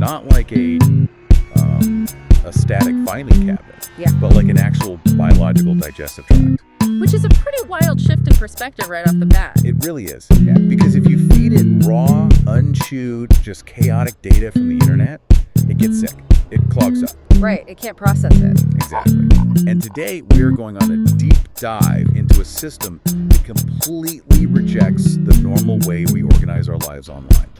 not like a static filing cabinet, but like an actual biological digestive tract. Which is a pretty wild shift in perspective right off the bat. It really is, yeah. Because if you feed it raw, unchewed, just chaotic data from the internet, it gets sick. It clogs up. Right, it can't process it. Exactly. And today we are going on a deep dive into a system that completely rejects the normal way we organize our lives online.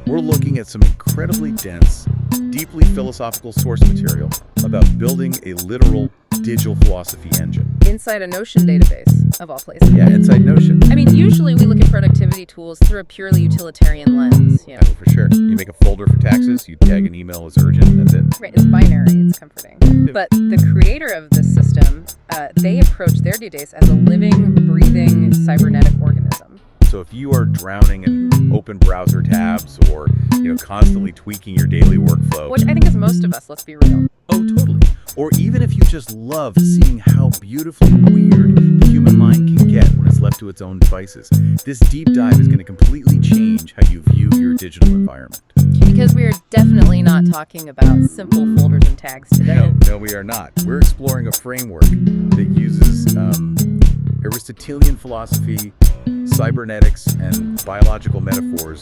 We're looking at some incredibly dense, deeply philosophical source material about building a literal digital philosophy engine. Inside a Notion database, of all places. Yeah, inside Notion. I mean, usually we look at productivity tools through a purely utilitarian lens. You know? Oh, for sure. You make a folder for taxes, you tag an email as urgent, and that's it. Right, it's binary, it's comforting. But the creator of this system, they approach their database as a living, breathing, cybernetic organism. So if you are drowning in open browser tabs or, constantly tweaking your daily workflow. Which I think is most of us, let's be real. Oh, totally. Or even if you just love seeing how beautifully weird the human mind can get when it's left to its own devices, this deep dive is going to completely change how you view your digital environment. Because we are definitely not talking about simple folders and tags today. No, we are not. We're exploring a framework that uses Aristotelian philosophy, cybernetics, and biological metaphors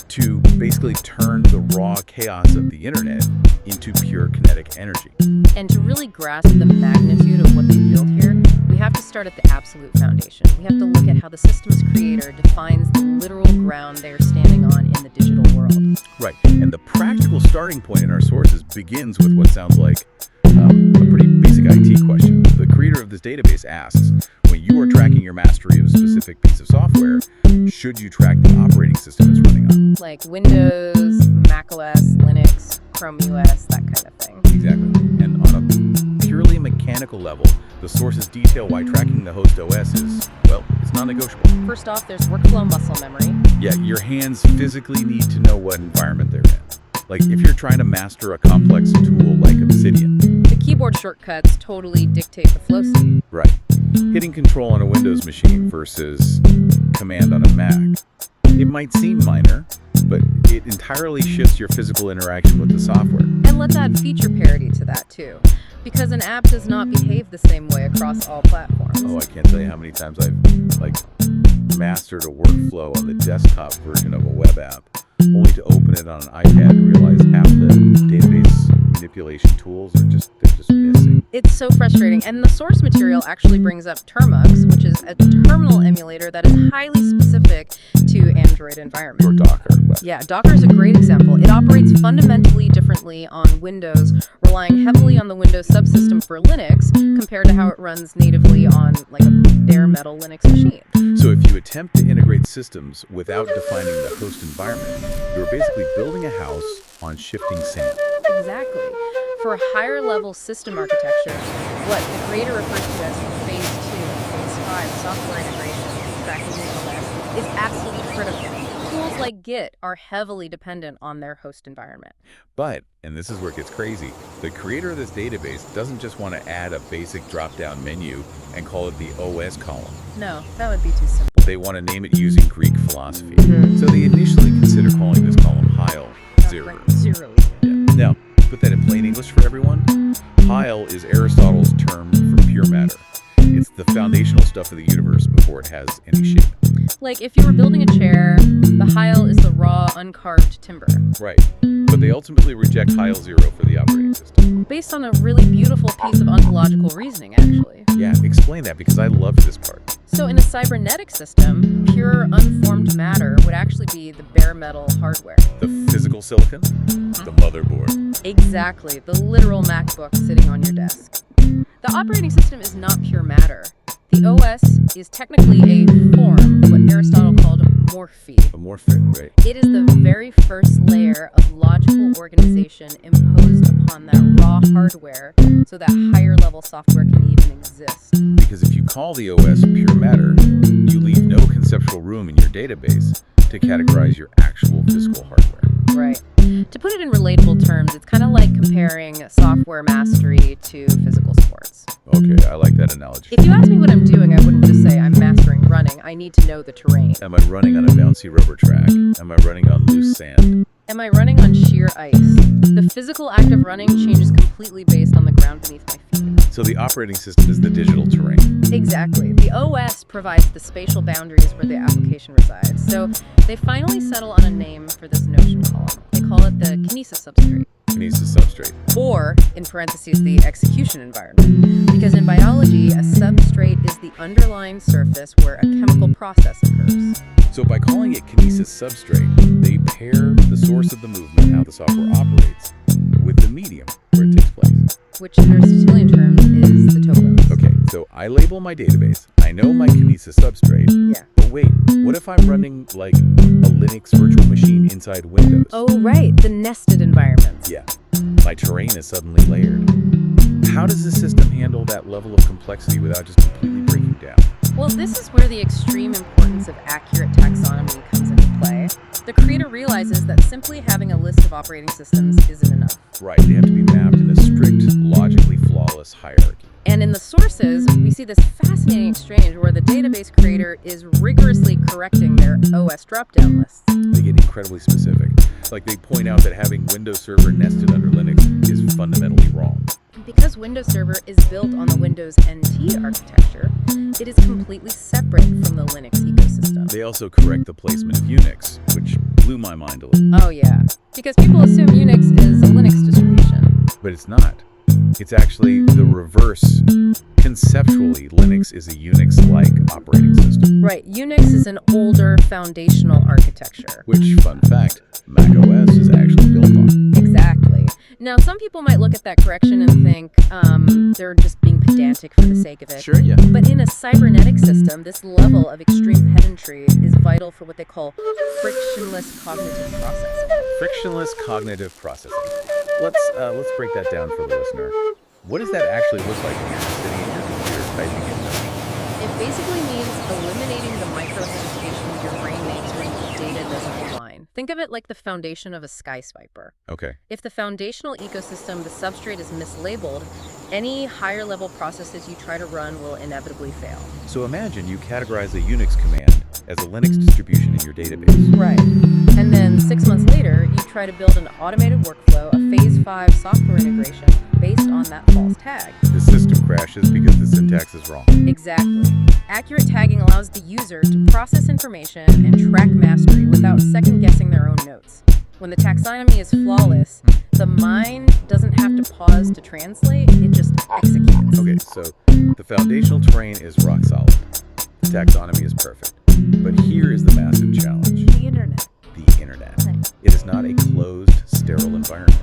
to basically turn the raw chaos of the internet into pure kinetic energy. And to really grasp the magnitude of what they built here, we have to start at the absolute foundation. We have to look at how the system's creator defines the literal ground they are standing on in the digital world. Right, and the practical starting point in our sources begins with what sounds like a pretty basic IT question. The creator of this database asks, when you are tracking your mastery of a specific piece of software, should you track the operating system it's running on? Like Windows, Mac OS, Linux, Chrome OS, that kind of thing. Exactly. And on a purely mechanical level, the sources detail why tracking the host OS is, it's non-negotiable. First off, there's workflow muscle memory. Yeah, your hands physically need to know what environment they're in. Like if you're trying to master a complex tool like Obsidian. The keyboard shortcuts totally dictate the flow state. Right. Hitting control on a Windows machine versus command on a Mac. It might seem minor, but it entirely shifts your physical interaction with the software. And let's add feature parity to that too. Because an app does not behave the same way across all platforms. Oh, I can't tell you how many times I've mastered a workflow on the desktop version of a web app, only to open it on an iPad and realize half the database manipulation tools are just missing. It's so frustrating. And the source material actually brings up Termux, which is a terminal emulator that is highly specific to Android environment. Or Docker. Yeah, Docker is a great example. It operates fundamentally differently on Windows, relying heavily on the Windows subsystem for Linux compared to how it runs natively on like a bare metal Linux machine. So if you attempt to integrate systems without defining the host environment, you're basically building a house on shifting sand. Exactly. For higher level system architecture, what the creator refers to as phase 2 and phase 5 software integration, tracking the OS, is absolutely critical. Tools like Git are heavily dependent on their host environment. But, and this is where it gets crazy, the creator of this database doesn't just want to add a basic drop-down menu and call it the OS column. No, that would be too simple. They want to name it using Greek philosophy. So they initially consider calling this column Heil, zero. Zero. Yeah. Now, to put that in plain English for everyone, Heil is Aristotle's term for pure matter. It's the foundational stuff of the universe before it has any shape. Like if you were building a chair, the Heil is the raw, uncarved timber. Right. But they ultimately reject Heil 0 for the operating system. Based on a really beautiful piece of ontological reasoning, actually. Yeah, explain that because I loved this part. So in a cybernetic system, pure, unformed matter would actually be the bare metal hardware. The physical silicon? The motherboard. Exactly. The literal MacBook sitting on your desk. The operating system is not pure matter. The OS is technically a form, what Aristotle called morphe. A morphe, right. It is the very first layer of logical organization imposed upon that raw hardware so that higher level software can even exist. Because if you call the OS pure matter, you leave no conceptual room in your database to categorize your actual physical hardware. Right. To put it in relatable terms, it's kind of like comparing software mastery to physical sports. Okay, I like that analogy. If you ask me what I'm doing, I wouldn't just say I'm mastering running. I need to know the terrain. Am I running on a bouncy rubber track? Am I running on loose sand? Am I running on sheer ice? The physical act of running changes completely based on the ground beneath my feet. So the operating system is the digital terrain. Exactly. The OS provides the spatial boundaries where the application resides. So they finally settle on a name for this notion column. They call it the kinesis substrate. Kinesis substrate. Or, in parentheses, the execution environment. Because in biology, a substrate is the underlying surface where a chemical process occurs. So by calling it kinesis substrate, they pair the source of the movement, how the software operates, with the medium where it takes place. Which in Aristotelian terms is the topos. Okay, so I label my database. I know my kinesis substrate. Yeah. But wait, what if I'm running like a Linux virtual machine inside Windows? Oh, right, the nested environments. Yeah, my terrain is suddenly layered. How does the system handle that level of complexity without just completely breaking down? Well, this is where the extreme importance of accurate taxonomy comes into play. The creator realizes that simply having a list of operating systems isn't enough. Right, they have to be mapped in a strict, logically flawless hierarchy. And in the sources, we see this fascinating exchange where the database creator is rigorously correcting their OS dropdown lists. They get incredibly specific. Like they point out that having Windows Server nested under Linux is fundamentally wrong. Because Windows Server is built on the Windows NT architecture, it is completely separate from the Linux ecosystem. They also correct the placement of Unix, which blew my mind a little. Oh yeah, because people assume Unix is a Linux distribution. But it's not. It's actually the reverse. Conceptually, Linux is a Unix-like operating system. Right, Unix is an older foundational architecture. Which, fun fact, macOS is actually built on. Exactly. Now, some people might look at that correction and think they're just being pedantic for the sake of it. Sure, yeah. But in a cybernetic system, this level of extreme pedantry is vital for what they call frictionless cognitive processing. Frictionless cognitive processing. Let's break that down for the listener. What does that actually look like when you're sitting at your computer typing in notes? It basically means eliminating the micro-hesitations your brain makes when data doesn't align. Think of it like the foundation of a skyscraper. Okay. If the foundational ecosystem, the substrate, is mislabeled, any higher-level processes you try to run will inevitably fail. So imagine you categorize a Unix command as a Linux distribution in your database. Right. And then 6 months later, you try to build an automated workflow, a phase 5 software integration based on that false tag. The system crashes because the syntax is wrong. Exactly. Accurate tagging allows the user to process information and track mastery without second-guessing their own notes. When the taxonomy is flawless, the mind doesn't have to pause to translate, it just executes. Okay, so the foundational terrain is rock solid. The taxonomy is perfect. But here is the massive challenge. The internet. The internet. Right. It is not a closed, sterile environment.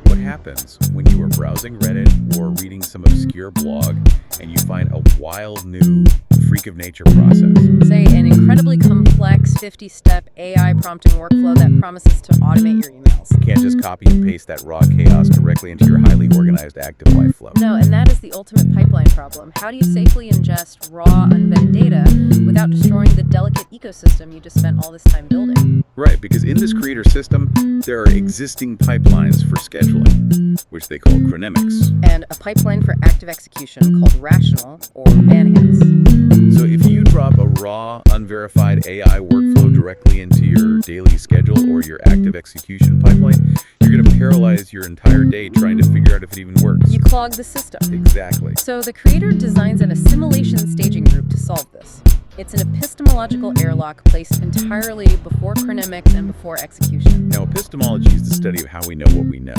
What happens when you are browsing Reddit or reading some obscure blog and you find a wild new freak of nature process? Say an incredibly complex 50-step AI prompting workflow that promises to automate your emails. You can't just copy and paste that raw chaos directly into your highly organized active life flow. No, and that is the ultimate pipeline problem. How do you safely ingest raw, unvetted data without destroying the delicate ecosystem you just spent all this time building? Right, because in this creator system, there are existing pipelines for scheduling, which they call chronemics. And a pipeline for active execution called rational or manhands. So if you drop a raw, unverified AI workflow directly into your daily schedule or your active execution pipeline, you're going to paralyze your entire day trying to figure out if it even works. You clog the system. Exactly. So the creator designs an assimilation staging group to solve this. It's an epistemological airlock placed entirely before chronemics and before execution. Now, epistemology is the study of how we know what we know.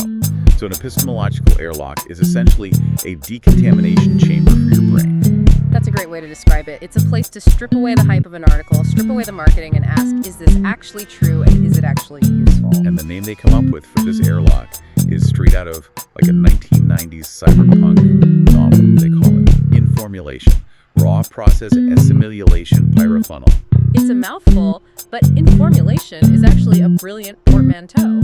So an epistemological airlock is essentially a decontamination chamber for your brain. That's a great way to describe it. It's a place to strip away the hype of an article, strip away the marketing, and ask, is this actually true and is it actually useful? And the name they come up with for this airlock is straight out of like a 1990s cyberpunk novel, they call it. Informulation. Raw process assimilation pyrofunnel. It's a mouthful, but informulation is actually a brilliant portmanteau.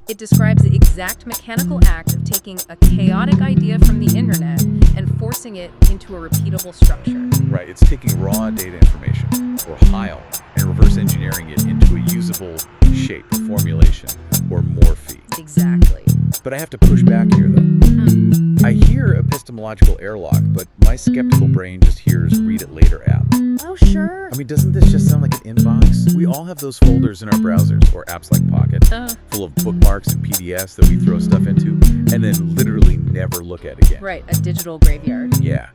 It describes the exact mechanical act of taking a chaotic idea from the internet and forcing it into a repeatable structure. Right, it's taking raw data information, or HILE, and reverse engineering it into a usable shape, formulation, or morphe. Exactly. But I have to push back here, though. I hear epistemological airlock, but my skeptical brain just hears read it later app. Oh, sure. I mean, doesn't this just sound like an inbox? We all have those folders in our browsers or apps like Pocket, full of bookmarks and PDFs that we throw stuff into and then literally never look at again. Right, a digital graveyard. Yeah.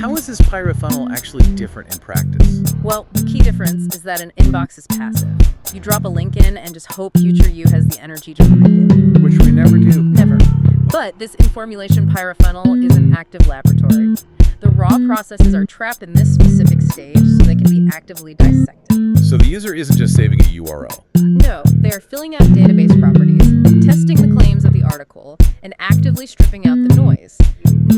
How is this pyrofunnel actually different in practice? Well, the key difference is that an inbox is passive. You drop a link in and just hope future you has the energy to read it. Which we never do. Never. But this informulation pyrofunnel is an active laboratory. The raw processes are trapped in this specific stage so they can be actively dissected. So the user isn't just saving a URL. No, they are filling out database properties, testing the claims of the article, and actively stripping out the noise.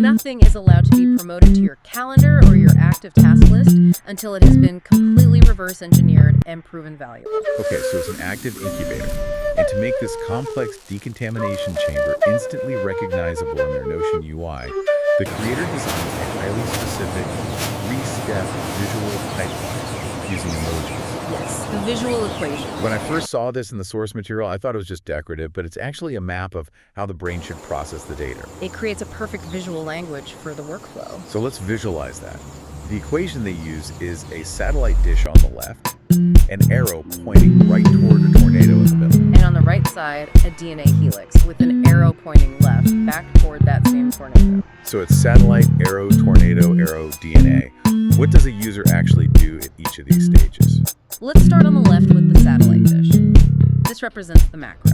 Nothing is allowed to be promoted to your calendar or your active task list until it has been completely reverse engineered and proven valuable. Okay, so it's an active incubator. And to make this complex decontamination chamber instantly recognizable in their Notion UI, the creator designed a highly specific, three-step visual pipeline using emojis. Yes, the visual equation. When I first saw this in the source material, I thought it was just decorative, but it's actually a map of how the brain should process the data. It creates a perfect visual language for the workflow. So let's visualize that. The equation they use is a satellite dish on the left, an arrow pointing right toward a tornado in the middle. And on the right side, a DNA helix with an arrow pointing left back toward that same tornado. So it's satellite, arrow, tornado, arrow, DNA. What does a user actually do at each of these stages? Let's start on the left with the satellite dish. This represents the macro.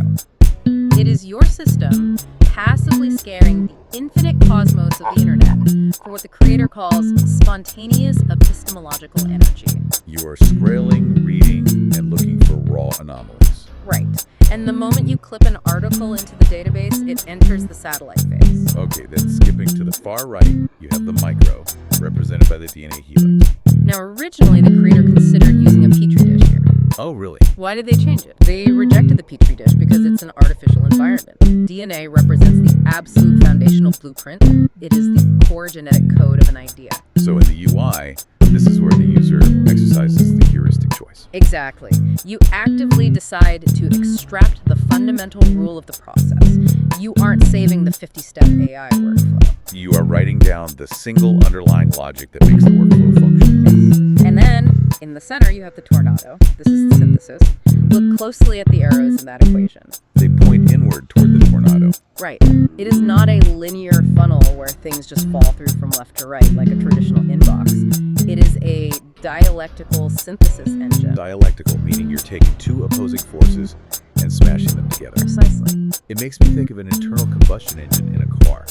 It is your system passively scanning the infinite cosmos of the internet for what the creator calls spontaneous epistemological energy. You are scrolling, reading, and looking for raw anomalies. Right. And the moment you clip an article into the database, it enters the satellite phase. Okay, then skipping to the far right, you have the micro, represented by the DNA helix. Now, originally, the creator considered using a petri dish here. Oh, really? Why did they change it? They rejected the petri dish because it's an artificial environment. DNA represents the absolute foundational blueprint. It is the core genetic code of an idea. So in the UI, this is where the user exercises the heuristic choice. Exactly. You actively decide to extract the fundamental rule of the process. You aren't saving the 50-step AI workflow. You are writing down the single underlying logic that makes the workflow function. And then, in the center, you have the tornado. This is the synthesis. Look closely at the arrows in that equation. They point inward toward the tornado. Right. It is not a linear funnel where things just fall through from left to right like a traditional inbox. It is a dialectical synthesis engine. Dialectical, meaning you're taking two opposing forces and smashing them together. Precisely. It makes me think of an internal combustion engine in a car.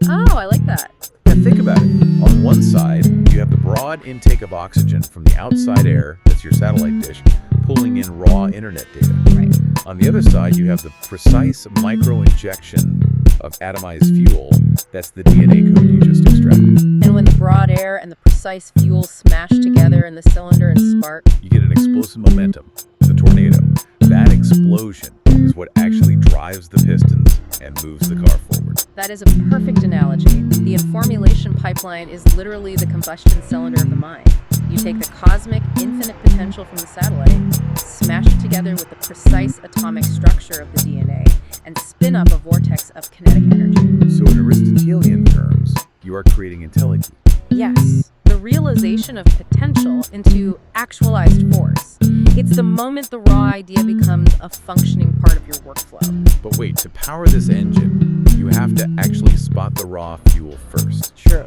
Oh, I like that. Yeah, think about it. On one side, you have the broad intake of oxygen from the outside air, that's your satellite dish, pulling in raw internet data. Right. On the other side, you have the precise micro-injection of atomized fuel, that's the DNA code you just extracted. And when the broad air and the precise fuel smash together in the cylinder and spark, You get an explosive momentum, the tornado. That explosion is what actually drives the pistons and moves the car forward. that is a perfect analogy. The informulation pipeline is literally the combustion cylinder of the mind. You take the cosmic, infinite potential from the satellite, smash it together with the precise atomic structure of the DNA, and spin up a vortex of kinetic energy. So in Aristotelian terms, you are creating intelligence. Yes, the realization of potential into actualized force. It's the moment the raw idea becomes a functioning part of your workflow. But wait, to power this engine, you have to actually spot the raw fuel first. True.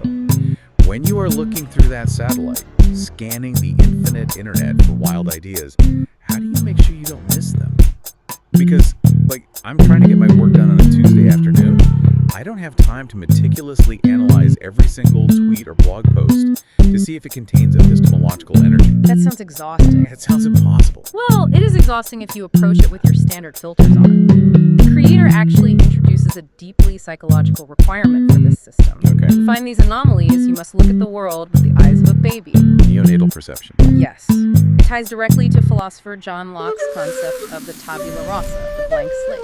When you are looking through that satellite, scanning the infinite internet for wild ideas, how do you make sure you don't miss them? Because, I'm trying to get my work done on a Tuesday afternoon. I don't have time to meticulously analyze every single tweet or blog post to see if it contains epistemological energy. That sounds exhausting. That sounds impossible. Well, it is exhausting if you approach it with your standard filters on. The creator actually introduces a deeply psychological requirement for this system. Okay. To find these anomalies, you must look at the world with the eyes of a baby. Neonatal perception. Yes. It ties directly to philosopher John Locke's concept of the tabula rasa, the blank slate,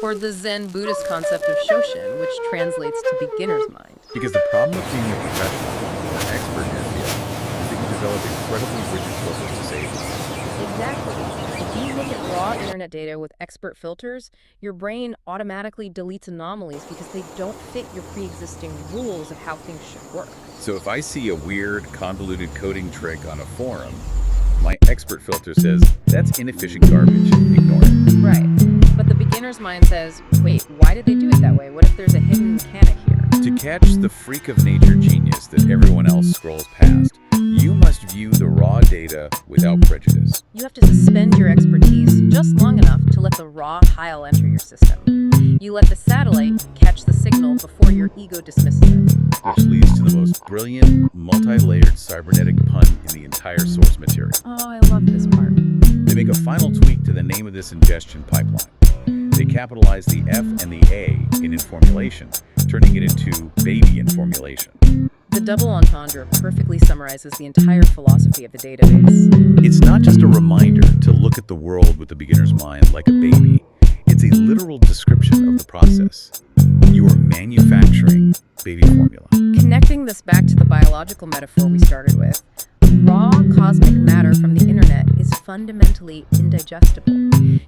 or the Zen Buddhist concept of shoshin, which translates to beginner's mind. Because the problem with being a professional or an expert in your field is that you develop incredibly rigid filters to save them. Exactly. If you look at raw internet data with expert filters, your brain automatically deletes anomalies because they don't fit your pre-existing rules of how things should work. So if I see a weird, convoluted coding trick on a forum, my expert filter says, that's inefficient garbage. Ignore it. Right. But the beginner's mind says, wait, why did they do it that way? What if there's a hidden mechanic here? To catch the freak of nature genius that everyone else scrolls past, you must view the raw data without prejudice. You have to suspend your expertise just long enough to let the raw tile enter your system. You let the satellite catch the signal before your ego dismisses it. Which leads to the most brilliant, multi-layered cybernetic pun in the entire source material. Oh, I love this part. They make a final tweak to the name of this ingestion pipeline. They capitalize the F and the A in informulation, turning it into baby informulation. The double entendre perfectly summarizes the entire philosophy of the database. It's not just a reminder to look at the world with the beginner's mind like a baby. It's a literal description of the process. You are manufacturing baby formula. Connecting this back to the biological metaphor we started with, raw cosmic matter from the internet is fundamentally indigestible.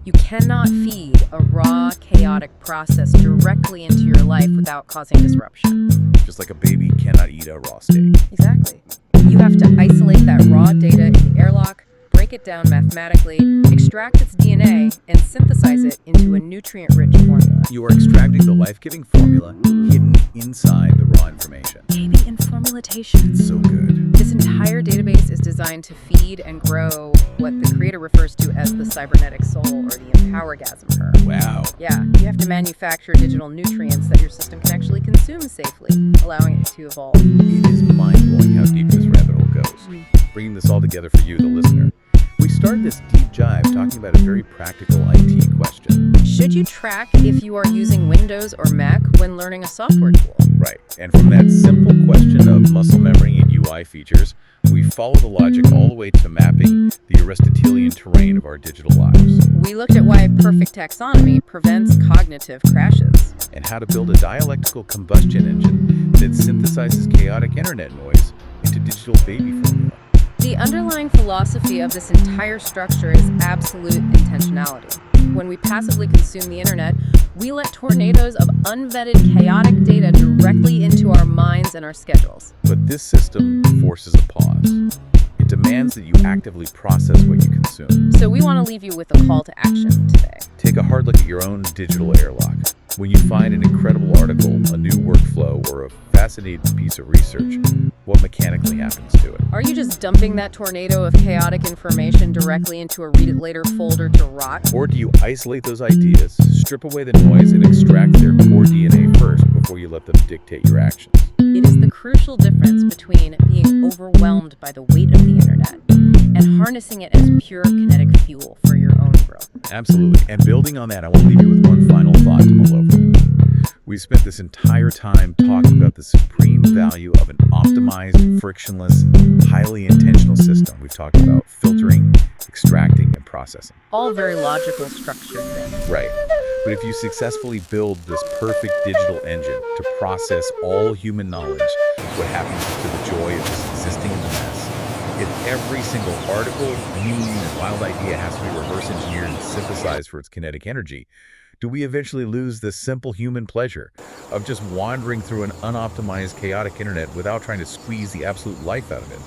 You cannot feed a raw, chaotic process directly into your life without causing disruption. Just like a baby cannot eat a raw steak. Exactly. You have to isolate that raw data in the airlock, break it down mathematically, extract its DNA, and synthesize it into a nutrient-rich formula. You are extracting the life-giving formula hidden inside the raw information. Baby informulatation. So good. This entire database is designed to feed and grow what the creator refers to as the cybernetic soul or the empowergasm her. Wow. Yeah, you have to manufacture digital nutrients that your system can actually consume safely, allowing it to evolve. It is mind-blowing how deep this rabbit hole goes. Bringing this all together for you, the listener. We start this deep dive talking about a very practical IT question. Should you track if you are using Windows or Mac when learning a software tool? Right, and from that simple question of muscle memory and UI features, we follow the logic all the way to mapping the Aristotelian terrain of our digital lives. We looked at why perfect taxonomy prevents cognitive crashes. And how to build a dialectical combustion engine that synthesizes chaotic internet noise into digital baby formula. The underlying philosophy of this entire structure is absolute intentionality. When we passively consume the internet, we let tornadoes of unvetted, chaotic data directly into our minds and our schedules. But this system forces a pause. It demands that you actively process what you consume. So we want to leave you with a call to action today. Take a hard look at your own digital airlock. When you find an incredible article, a new workflow, or a fascinating piece of research, what mechanically happens to it? Are you just dumping that tornado of chaotic information directly into a read it later folder to rot? Or do you isolate those ideas, strip away the noise, and extract their core DNA first before you let them dictate your actions? It is the crucial difference between being overwhelmed by the weight of the internet and harnessing it as pure kinetic fuel for your own growth. Absolutely. And building on that, I want to leave you with one final thought to mull over. We spent this entire time talking about the supreme value of an optimized, frictionless, highly intentional system. We've talked about filtering, extracting, and processing. All very logical, structured things. Right. But if you successfully build this perfect digital engine to process all human knowledge, what happens to the joy of just existing in the mess? If every single article, meme, and wild idea has to be reverse engineered and synthesized for its kinetic energy, do we eventually lose the simple human pleasure of just wandering through an unoptimized, chaotic internet without trying to squeeze the absolute life out of it?